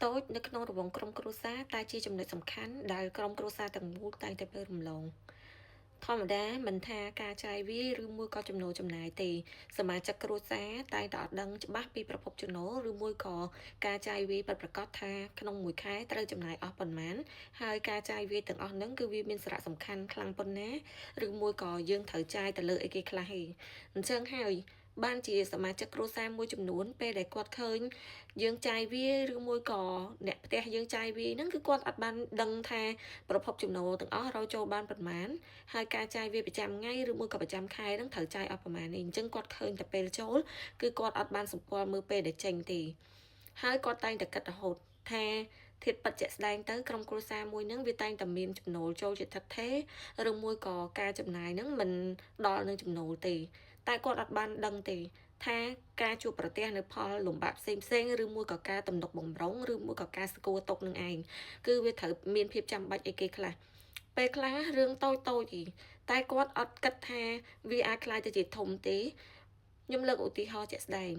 តូចនៅក្នុងរង្វង់ក្រុមគ្រួសារតែជាចំណុចសំខាន់ដែលក្រុមគ្រួសារទាំងមូលតែងតែមើលរំលងធម្មតាមិនថាការចាយវាយឬមួយក៏ចំណូលចំណាយទេសមាជិកគ្រួសារតែងតែអត់ដឹងច្បាស់ពីប្រភពចំណូលឬមួយក៏ការចាយវាយពិតប្រាកដថាក្នុងមួយខែត្រូវចំណាយអស់ប៉ុន្មានហើយការចាយវាយទាំងអស់ហ្នឹងគឺវាមានសារៈសំខាន់ខ្លាំងប៉ុណ្ណាឬមួយក៏យើងត្រូវចាយទៅលើអីគេខ្លះឯងអញ្ចឹងហើយបានជាសមាជិកគ្រួសារមួយចំនួនពេលដែលគាត់ឃើញយើងចាយវាយឬមួយក៏អ្នកផ្ទះយើងចាយវាយហ្នឹងគឺគាត់អត់បានដឹងថាប្រភពចំណូលទាំងអស់រកចូលបានប៉ុន្មានហើយការចាយវាយប្រចាំថ្ងៃឬមួយក៏ប្រចាំខែហ្នឹងត្រូវចាយអស់ប្រមាណនេះអញ្ចឹងគាត់ឃើញតែពេលចូលគឺគាត់អត់បានសម្គាល់មើលពេលដែលចេញទេហើយគាត់តែងតែគិតរហូតថាធាតុពិតជាក់ស្ដែងទៅក្រុមគ្រួសារមួយហ្នឹងវាតែងតែមានចំណូលចូលជាថិតថេរឬមួយក៏ការចំណាយហ្នឹងមិនដល់នឹងចំណូលទេតែគាត់អត់បានដឹងទេថាការជួបប្រទះនៅផលលំបាកផ្សេងឬមួយក៏ការទំនុកបំរុងឬមួយក៏ការស្គាល់ទុកនឹងឯងគឺវាត្រូវមានភាពចាំបាច់អីគេខ្លះពេលខ្លះរឿងតូចតូចតែគាត់អត់គិតថាវាអាចក្លាយទៅជាធំទេខ្ញុំលើកឧទាហរណ៍ជាក់ស្ដែង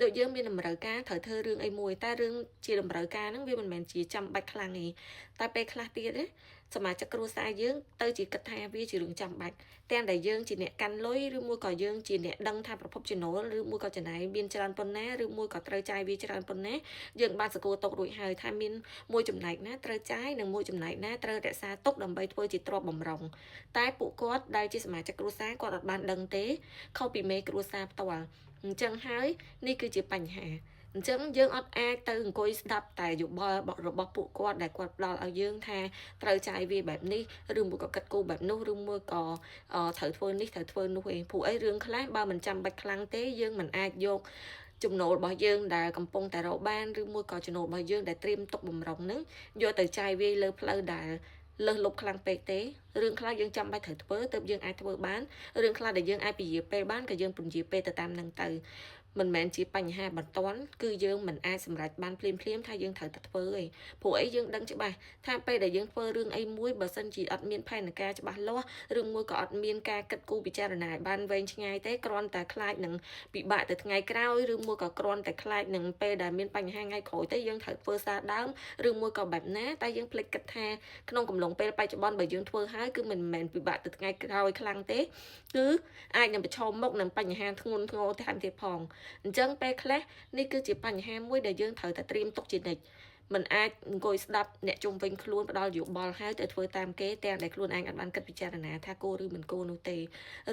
ដូចយើងមានតម្រូវការត្រូវធ្វើរឿងអីមួយតែរឿងជាតម្រូវការហ្នឹងវាមិនមែនជាចាំបាច់ខ្លាំងទេតែពេលខ្លះទៀតណាសមាជិកគ្រួសារយើងទៅជាគិតថាវាជារឿងចាំបាច់ទាំងដែលយើងជាអ្នកកាន់លុយឬមួយក៏យើងជាអ្នកដឹងថាប្រភពចំណូលឬមួយក៏ចំណាយមានច្រើនប៉ុណ្ណាឬមួយក៏ត្រូវចាយវាច្រើនប៉ុណ្ណាយើងបានសង្កួរទុករួចហើយថាមានមួយចំណែកណាត្រូវចាយនិងមួយចំណែកណាត្រូវរក្សាទុកដើម្បីធ្វើជាទ្រព្យបំរុងតែពួកគាត់ដែលជាសមាជិកគ្រួសារគាត់អត់បានដឹងទេខុសពីមេគ្រួសារផ្ទាល់អញ្ចឹងហើយនេះគឺជាបញ្ហាអញ្ចឹងយើងអត់អាចទៅអង្គុយស្ដាប់តែយោបល់របស់ពួកគាត់ដែលគាត់ផ្ដល់ឲ្យយើងថាត្រូវចាយវាបែបនេះឬមួយក៏គិតគូរបែបនោះឬមួយក៏ត្រូវធ្វើនេះត្រូវធ្វើនោះឯងព្រោះអីរឿងខ្លះបើមិនចាំបាច់ខ្លាំងទេយើងមិនអាចយកចំណូលរបស់យើងដែលកំពុងតែរកបានឬមួយក៏ចំណូលរបស់យើងដែលត្រៀមទុកបំរុងហ្នឹងយកទៅចាយវាយលើផ្លូវដែលលើសលប់ខ្លាំងពេកទេរឿងខ្លះយើងចាំបាច់ត្រូវធ្វើទើបយើងអាចធ្វើបានរឿងខ្លះដែលយើងអាចពជាពេលបានក៏យើងពជាពេលទៅតាមនឹងទៅមិនមែនជាបញ្ហាបន្ទាន់គឺយើងមិនអាចសម្រេចបានភ្លាមថាយើងត្រូវតែធ្វើឯងព្រោះអីយើងដឹងច្បាស់ថាពេលដែលយើងធ្វើរឿងអីមួយបើសិនជាអត់មានផែនការច្បាស់លាស់ឬមួយក៏អត់មានការគិតគូរពិចារណាឲ្យបានវែងឆ្ងាយទេគ្រាន់តែខ្លាចនឹងពិបាកទៅថ្ងៃក្រោយឬមួយក៏គ្រាន់តែខ្លាចនឹងពេលដែលមានបញ្ហាថ្ងៃក្រោយទេយើងត្រូវធ្វើសារដើមឬមួយក៏បែបណាតែយើងភ្លេចគិតថាក្នុងកំឡុងពេលបច្ចុប្បន្នបើយើងធ្វើហើយគឺមិនមែនពិបាកទៅថ្ងៃក្រោយខ្លាំងទេគឺអាចនឹងប្រឈមមុខនឹងបញ្ហាធ្ងន់ធ្ងរថែមទៀតផងអញ្ចឹងពេលខ្លះនេះគឺជាបញ្ហាមួយដែលយើងត្រូវតែត្រៀមទុកជានិច្ចមិនអាចអង្គុយស្ដាប់អ្នកជុំវិញខ្លួនផ្ដល់យោបល់ហើយទៅធ្វើតាមគេទាំងដែលខ្លួនឯងអាចបានគិតពិចារណាថាគួរឬមិនគួរនោះទេ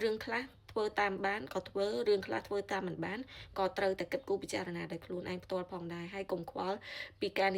រឿងខ្លះធ្វើតាមបានក៏ធ្វើរឿងខ្លះធ្វើតាមមិនបានក៏ត្រូវតែគិតគូរពិចារណាដោយខ្លួនឯងផ្ទាល់ផងដែរហើយកុំខ្វល់ពីការ